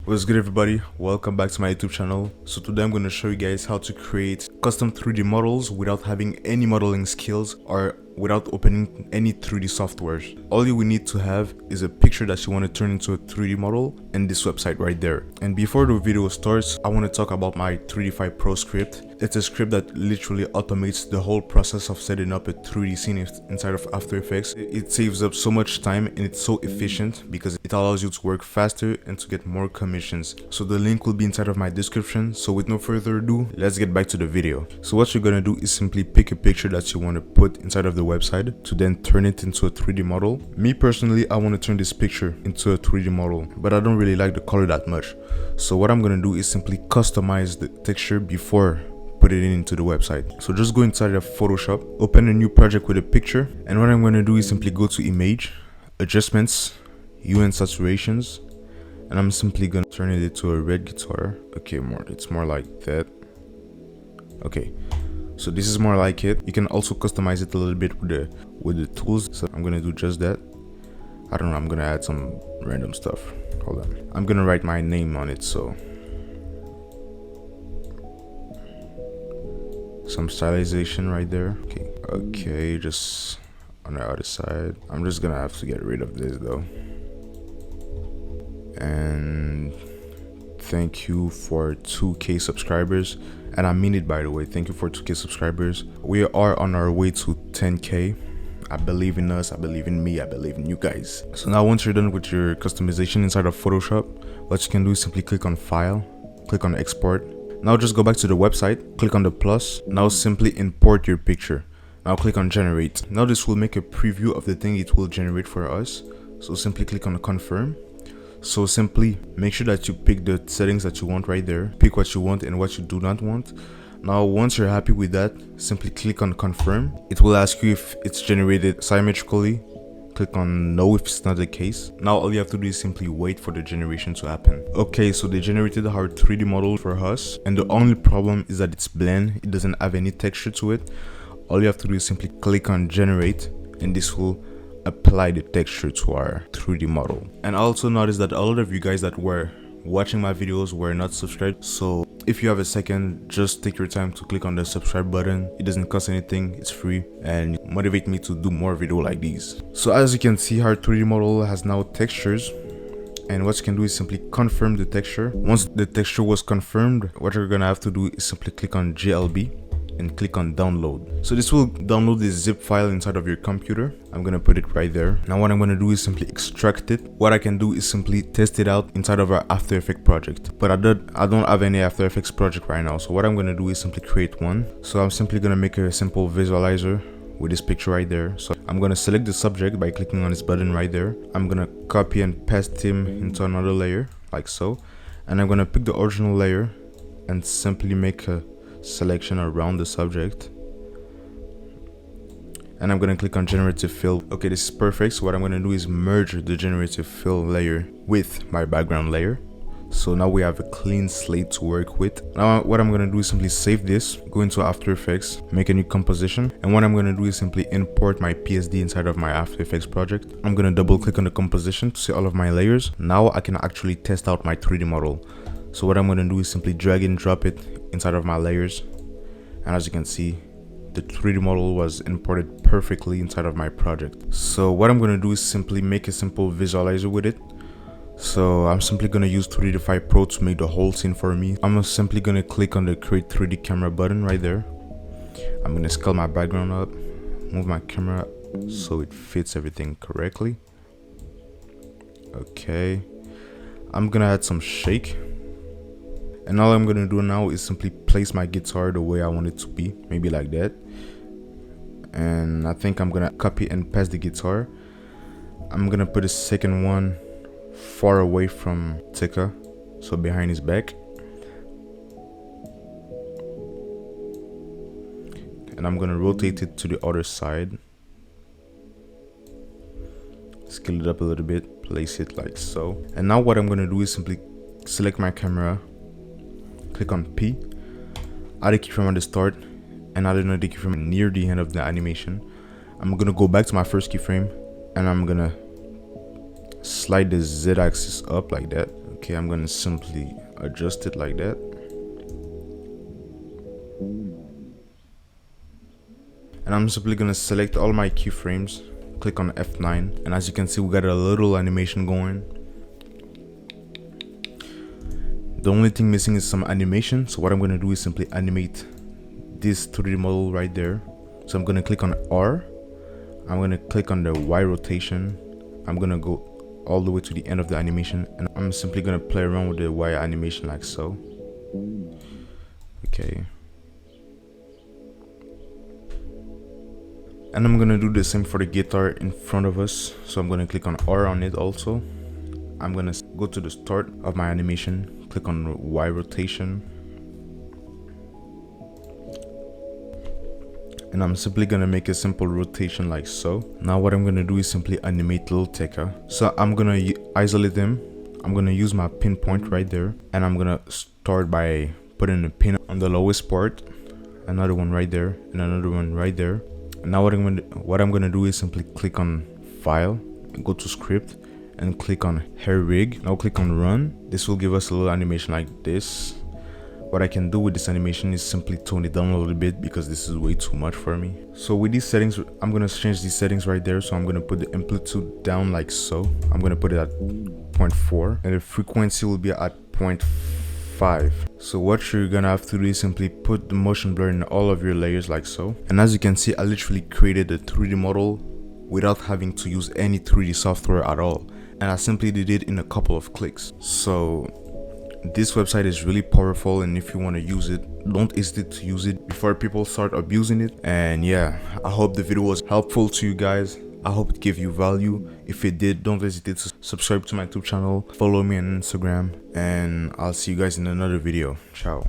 What's good, everybody? Welcome back to my YouTube channel. So today I'm going to show you guys how to create custom 3D models without having any modeling skills or without opening any 3D softwares. All you will need to have is a picture that you want to turn into a 3D model and this website right there. And before the video starts, I want to talk about my 3D Pro script. It's a script that literally automates the whole process of setting up a 3D scene inside of After Effects. It saves up so much time and it's so efficient because it allows you to work faster and to get more commissions. So the link will be inside of my description. So with no further ado, let's get back to the video. So what you're gonna do is simply pick a picture that you want to put inside of the website to then turn it into a 3D model. Me personally, I want to turn this picture into a 3D model, but I don't really like the color that much. So what I'm gonna do is simply customize the texture before put it into the website. So just go inside of Photoshop, open a new project with a picture, and what I'm going to do is simply go to Image, Adjustments, Hue and Saturations, and I'm simply going to turn it into a red guitar. Okay, it's more like that. Okay, so this is more like it. You can also customize it a little bit with the tools. So I'm going to do just that. I don't know, I'm going to add some random stuff. Hold on. I'm going to write my name on it, so some stylization right there. Okay, just on the other side. I'm just gonna have to get rid of this though. And thank you for 2K subscribers, and I mean it, by the way. Thank you for 2K subscribers. We are on our way to 10K. I believe in us, I believe in me, I believe in you guys. So now once you're done with your customization inside of Photoshop, what you can do is simply click on File, click on Export. Now just go back to the website, click on the plus. Now simply import your picture. Now click on Generate. Now this will make a preview of the thing it will generate for us. So simply click on Confirm. So simply make sure that you pick the settings that you want right there. Pick what you want and what you do not want. Now once you're happy with that, simply click on Confirm. It will ask you if it's generated symmetrically. Click on no if it's not the case. Now all you have to do is simply wait for the generation to happen. Okay, so they generated our 3D model for us, and the only problem is that it's bland. It doesn't have any texture to it. All you have to do is simply click on generate, and this will apply the texture to our 3D model. And I also noticed that a lot of you guys that were watching my videos were not subscribed. So if you have a second, just take your time to click on the subscribe button. It doesn't cost anything, it's free, and motivate me to do more videos like these. So as you can see, our 3D model has now textures, and what you can do is simply confirm the texture. Once the texture was confirmed, what you're gonna have to do is simply click on GLB and click on download. So this will download this zip file inside of your computer. I'm gonna put it right there. Now what I'm gonna do is simply extract it. What I can do is simply test it out inside of our After Effects project, but I don't have any After Effects project right now. So what I'm gonna do is simply create one. So I'm simply gonna make a simple visualizer with this picture right there. So I'm gonna select the subject by clicking on this button right there. I'm gonna copy and paste him into another layer like so, and I'm gonna pick the original layer and simply make a selection around the subject, and I'm gonna click on generative fill. Okay, this is perfect. So what I'm gonna do is merge the generative fill layer with my background layer. So now we have a clean slate to work with. Now what I'm gonna do is simply save this, go into After Effects, make a new composition, and what I'm gonna do is simply import my PSD inside of my After Effects project. I'm gonna double click on the composition to see all of my layers. Now I can actually test out my 3D model. So what I'm going to do is simply drag and drop it inside of my layers, and as you can see, the 3D model was imported perfectly inside of my project. So what I'm going to do is simply make a simple visualizer with it. So I'm simply going to use 3D Pro to make the whole scene for me. I'm simply going to click on the create 3D camera button right there. I'm going to scale my background up, move my camera so it fits everything correctly. Okay, I'm going to add some shake. And all I'm gonna do now is simply place my guitar the way I want it to be, maybe like that. And I think I'm gonna copy and paste the guitar. I'm gonna put a second one far away from Tika, so behind his back. And I'm gonna rotate it to the other side. Scale it up a little bit, place it like so. And now what I'm gonna do is simply select my camera, click on P, add a keyframe at the start, and add another keyframe near the end of the animation. I'm gonna go back to my first keyframe, and I'm gonna slide the Z-axis up like that. Okay, I'm gonna simply adjust it like that. And I'm simply gonna select all my keyframes, click on F9, and as you can see, we got a little animation going. The only thing missing is some animation, so what I'm gonna do is simply animate this 3D model right there. So I'm gonna click on R, I'm gonna click on the Y rotation, I'm gonna go all the way to the end of the animation, and I'm simply gonna play around with the Y animation like so. Okay. And I'm gonna do the same for the guitar in front of us. So I'm gonna click on R on it also. I'm gonna go to the start of my animation, click on Y rotation. And I'm simply gonna make a simple rotation like so. Now what I'm gonna do is simply animate Lil Tecca. So I'm gonna isolate them. I'm gonna use my pinpoint right there. And I'm gonna start by putting a pin on the lowest part. Another one right there, and another one right there. And now what I'm gonna do is simply click on File, go to Script, and click on Hair Rig. Now click on Run. This will give us a little animation like this. What I can do with this animation is simply tone it down a little bit because this is way too much for me. So with these settings, I'm gonna change these settings right there. So I'm gonna put the amplitude down like so. I'm gonna put it at 0.4, and the frequency will be at 0.5. So what you're gonna have to do is simply put the motion blur in all of your layers like so. And as you can see, I literally created a 3D model without having to use any 3D software at all. And I simply did it in a couple of clicks. So this website is really powerful, and if you want to use it, don't hesitate to use it before people start abusing it. And yeah, I hope the video was helpful to you guys. I hope it gave you value. If it did, don't hesitate to subscribe to my YouTube channel, follow me on Instagram, and I'll see you guys in another video. Ciao.